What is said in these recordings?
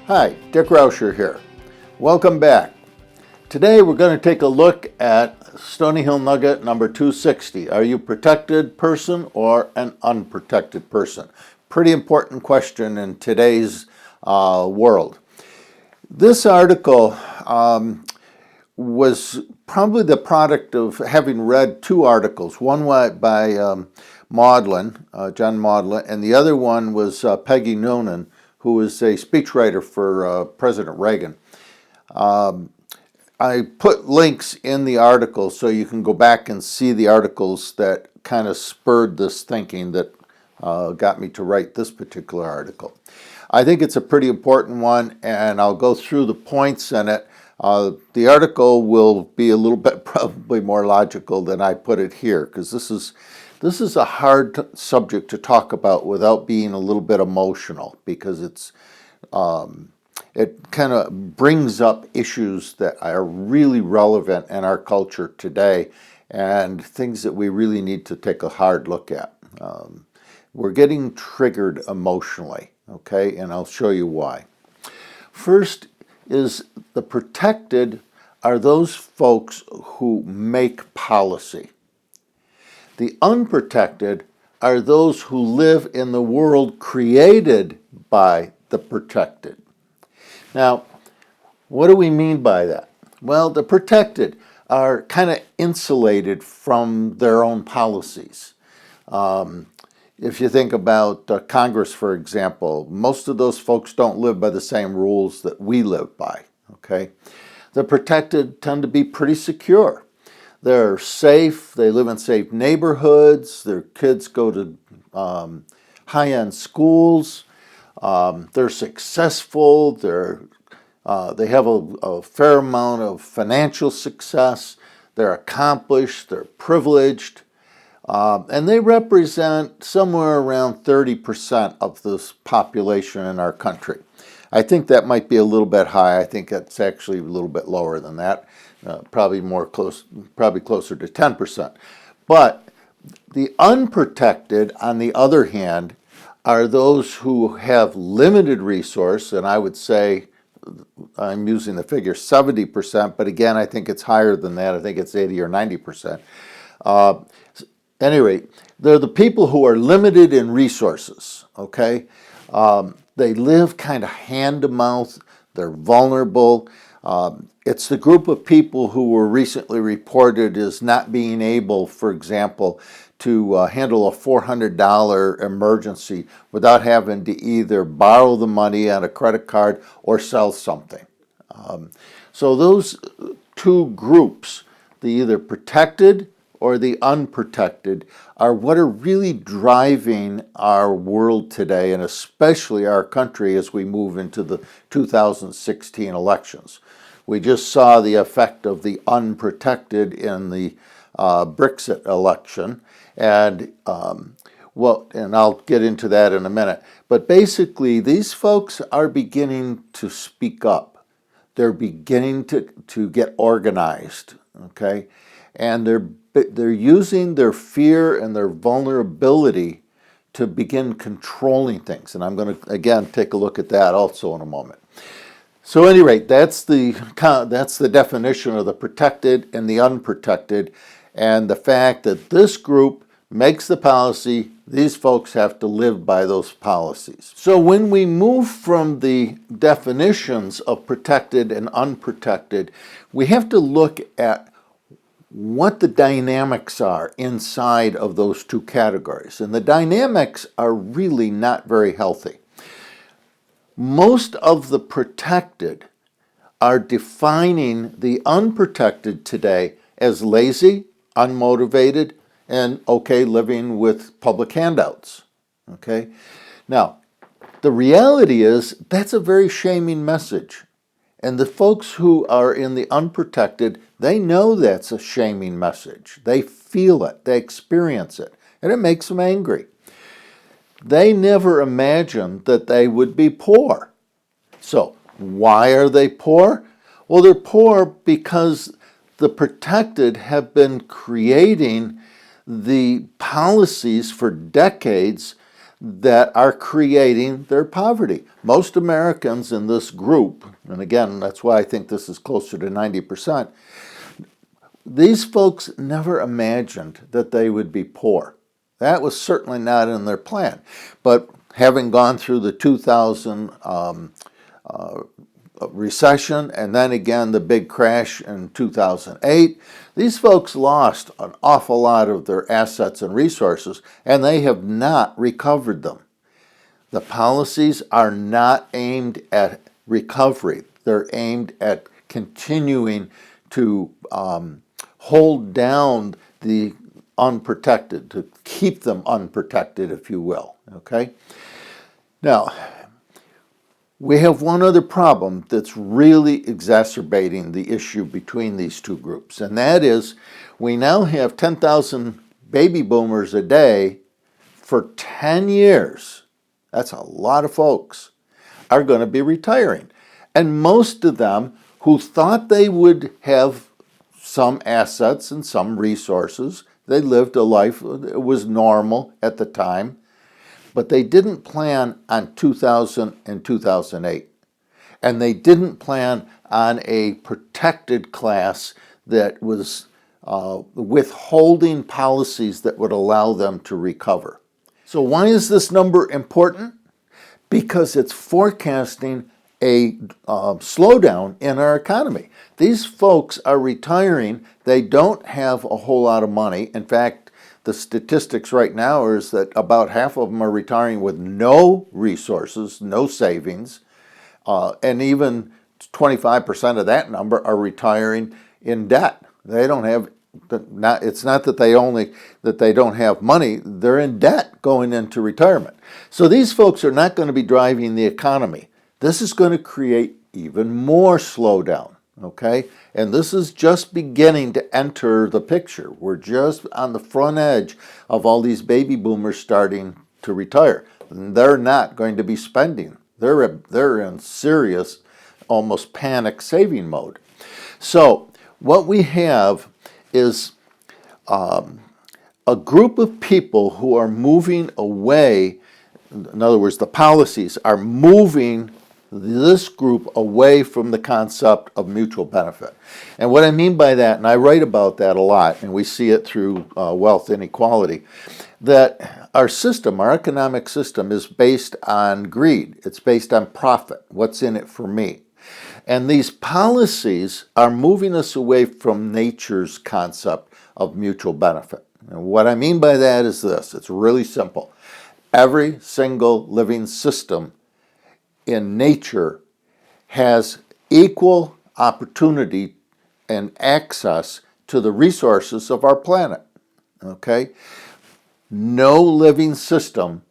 Hi, Dick Rauscher here. Welcome back. Today we're going to take a look at Stony Hill Nugget number 260. Are you a protected person or an unprotected person? Pretty important question in today's world. This article was probably the product of having read two articles, one by Maudlin, John Maudlin, and the other one was Peggy Noonan, who is a speechwriter for President Reagan. I put links in the article so you can go back and see the articles that kind of spurred this thinking that got me to write this particular article. I think it's a pretty important one, and I'll go through the points in it. The article will be a little bit probably more logical than I put it here, because this is a hard subject to talk about without being a little bit emotional, because it kind of brings up issues that are really relevant in our culture today and things that we really need to take a hard look at. We're getting triggered emotionally, okay, and I'll show you why. First is the protected are those folks who make policy. The unprotected are those who live in the world created by the protected. Now, what do we mean by that? Well, the protected are kind of insulated from their own policies. If you think about Congress, for example, most of those folks don't live by the same rules that we live by, okay? The protected tend to be pretty secure. They're safe, they live in safe neighborhoods, their kids go to high-end schools, they're successful, they have a fair amount of financial success, they're accomplished, they're privileged, and they represent somewhere around 30% of this population in our country. I think that might be a little bit high. I think that's actually a little bit lower than that. Probably closer to 10%. But the unprotected, on the other hand, are those who have limited resource, and I would say, I'm using the figure 70%, but again, I think it's higher than that. I think it's 80 or 90%. At any rate, they're the people who are limited in resources, okay? They live kind of hand to mouth. They're vulnerable. It's the group of people who were recently reported as not being able, for example, to handle a $400 emergency without having to either borrow the money on a credit card or sell something. So those two groups, the either protected or the unprotected, are what are really driving our world today, and especially our country as we move into the 2016 elections. We just saw the effect of the unprotected in the Brexit election, and I'll get into that in a minute. But basically, these folks are beginning to speak up. They're beginning to get organized, okay? And they're using their fear and their vulnerability to begin controlling things. And I'm going to, again, take a look at that also in a moment. So at any rate, that's the definition of the protected and the unprotected, and the fact that this group makes the policy, these folks have to live by those policies. So when we move from the definitions of protected and unprotected, we have to look at what the dynamics are inside of those two categories. And the dynamics are really not very healthy. Most of the protected are defining the unprotected today as lazy, unmotivated, and okay living with public handouts. Okay? Now, the reality is that's a very shaming message. And the folks who are in the unprotected, they know that's a shaming message. They feel it, they experience it, and it makes them angry. They never imagined that they would be poor. So, why are they poor? Well, they're poor because the protected have been creating the policies for decades that are creating their poverty. Most Americans in this group, and again, that's why I think this is closer to 90%, these folks never imagined that they would be poor. That was certainly not in their plan. But having gone through the 2000 recession and then again the big crash in 2008, these folks lost an awful lot of their assets and resources, and they have not recovered them. The policies are not aimed at recovery. They're aimed at continuing to hold down the unprotected, to keep them unprotected, if you will. Okay? Now, we have one other problem that's really exacerbating the issue between these two groups, and that is we now have 10,000 baby boomers a day for 10 years. That's a lot of folks are going to be retiring. And most of them who thought they would have some assets and some resources, they lived a life that was normal at the time, but they didn't plan on 2000 and 2008. And they didn't plan on a protected class that was withholding policies that would allow them to recover. So why is this number important? Because it's forecasting a slowdown in our economy. These folks are retiring. They don't have a whole lot of money. In fact, the statistics right now is that about half of them are retiring with no resources, no savings, and even 25% of that number are retiring in debt. They don't have. It's not that they don't have money, they're in debt going into retirement. So these folks are not going to be driving the economy. This is going to create even more slowdown, okay? And this is just beginning to enter the picture. We're just on the front edge of all these baby boomers starting to retire. And they're not going to be spending. They're in serious, almost panic saving mode. So what we have is a group of people who are moving away. In other words, the policies are moving this group away from the concept of mutual benefit. And what I mean by that, and I write about that a lot, and we see it through wealth inequality, that our system, our economic system, is based on greed. It's based on profit. What's in it for me? And these policies are moving us away from nature's concept of mutual benefit. And what I mean by that is this. It's really simple. Every single living system in nature has equal opportunity and access to the resources of our planet. Okay? No living system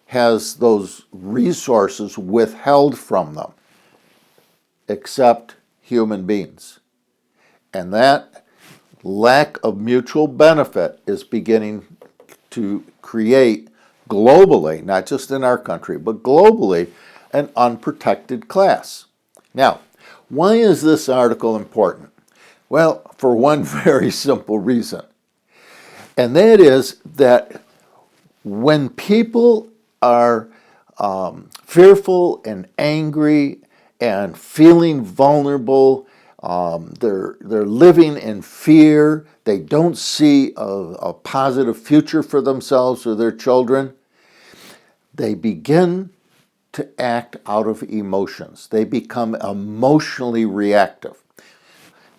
has those resources withheld from them, except human beings. And that lack of mutual benefit is beginning to create globally, not just in our country, but globally, an unprotected class. Now, why is this article important? Well, for one very simple reason. And that is that when people are fearful and angry and feeling vulnerable, they're living in fear, they don't see a positive future for themselves or their children, they begin to act out of emotions. They become emotionally reactive.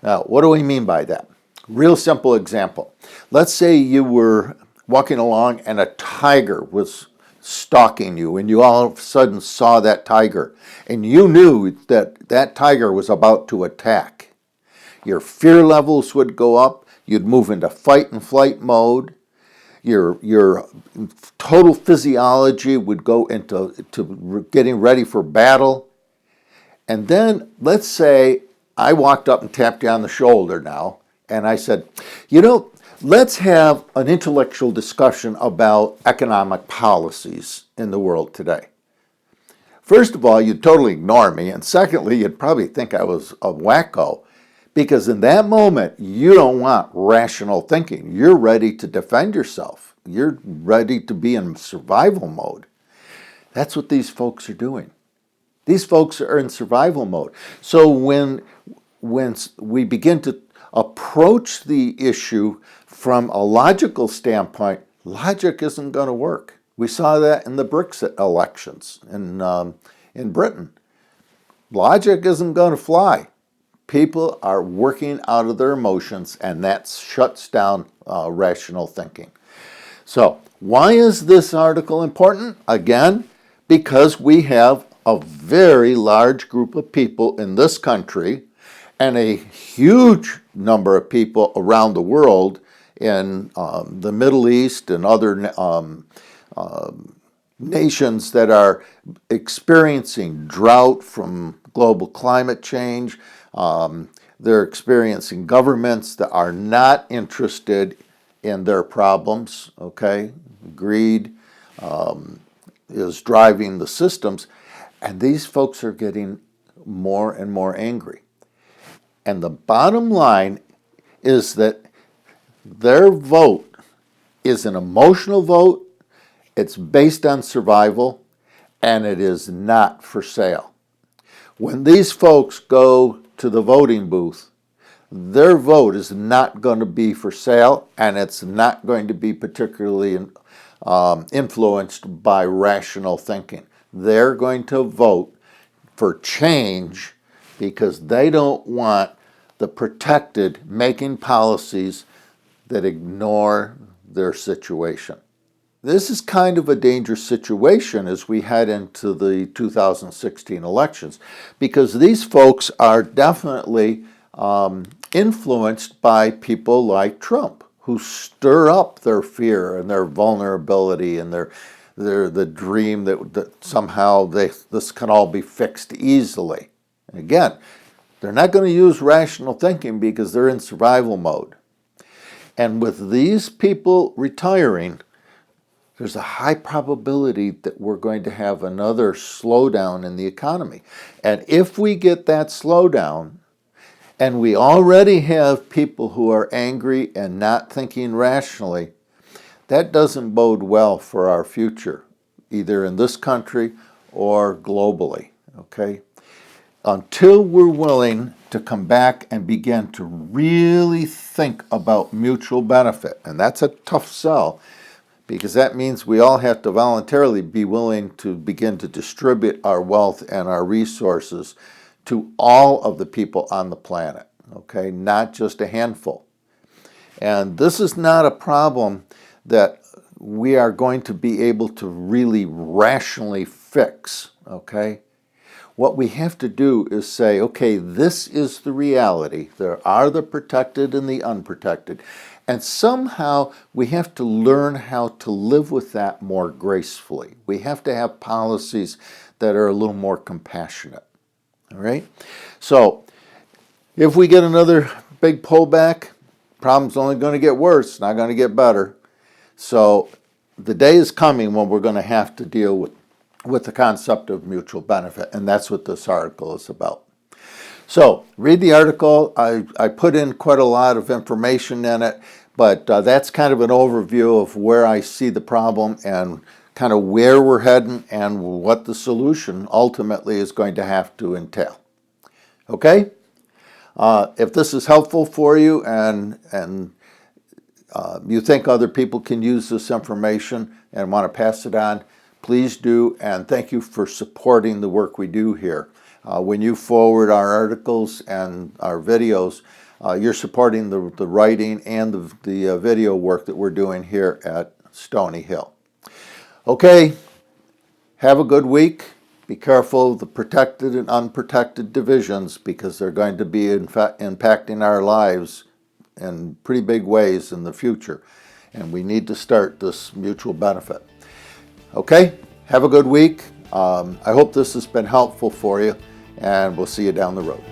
Now, what do we mean by that? Real simple example. Let's say you were walking along and a tiger was stalking you, and you all of a sudden saw that tiger, and you knew that that tiger was about to attack. Your fear levels would go up. You'd move into fight and flight mode. Your total physiology would go into getting ready for battle. And then let's say I walked up and tapped you on the shoulder now, and I said, let's have an intellectual discussion about economic policies in the world today. First of all, you'd totally ignore me, and secondly, you'd probably think I was a wacko, Because in that moment, you don't want rational thinking. You're ready to defend yourself. You're ready to be in survival mode. That's what these folks are doing. These folks are in survival mode. So when we begin to approach the issue from a logical standpoint, logic isn't going to work. We saw that in the Brexit elections in Britain. Logic isn't going to fly. People are working out of their emotions, and that shuts down rational thinking. So, why is this article important? Again, because we have a very large group of people in this country and a huge number of people around the world in the Middle East and other nations that are experiencing drought from global climate change. They're experiencing governments that are not interested in their problems, okay? Greed is driving the systems, and these folks are getting more and more angry. And the bottom line is that their vote is an emotional vote, it's based on survival, and it is not for sale. When these folks go to the voting booth, their vote is not going to be for sale, and it's not going to be particularly influenced by rational thinking. They're going to vote for change because they don't want the protected making policies that ignore their situation. This is kind of a dangerous situation as we head into the 2016 elections, because these folks are definitely influenced by people like Trump, who stir up their fear and their vulnerability and the dream that somehow this can all be fixed easily. And again, they're not going to use rational thinking because they're in survival mode. And with these people retiring, there's a high probability that we're going to have another slowdown in the economy. And if we get that slowdown, and we already have people who are angry and not thinking rationally, that doesn't bode well for our future, either in this country or globally, okay? Until we're willing to come back and begin to really think about mutual benefit, and that's a tough sell, because that means we all have to voluntarily be willing to begin to distribute our wealth and our resources to all of the people on the planet, okay, not just a handful. And this is not a problem that we are going to be able to really rationally fix, okay? What we have to do is say, okay, this is the reality. There are the protected and the unprotected. And somehow we have to learn how to live with that more gracefully. We have to have policies that are a little more compassionate. All right? So if we get another big pullback, problem's only going to get worse, not going to get better. So the day is coming when we're going to have to deal with the concept of mutual benefit, and that's what this article is about. So read the article. I put in quite a lot of information in it, but that's kind of an overview of where I see the problem and kind of where we're heading and what the solution ultimately is going to have to entail. Okay? If this is helpful for you and you think other people can use this information and want to pass it on, please do, and thank you for supporting the work we do here. When you forward our articles and our videos, you're supporting the writing and the video work that we're doing here at Stony Hill. Okay, have a good week. Be careful of the protected and unprotected divisions, because they're going to be impacting our lives in pretty big ways in the future. And we need to start this mutual benefit. Okay, have a good week. I hope this has been helpful for you, and we'll see you down the road.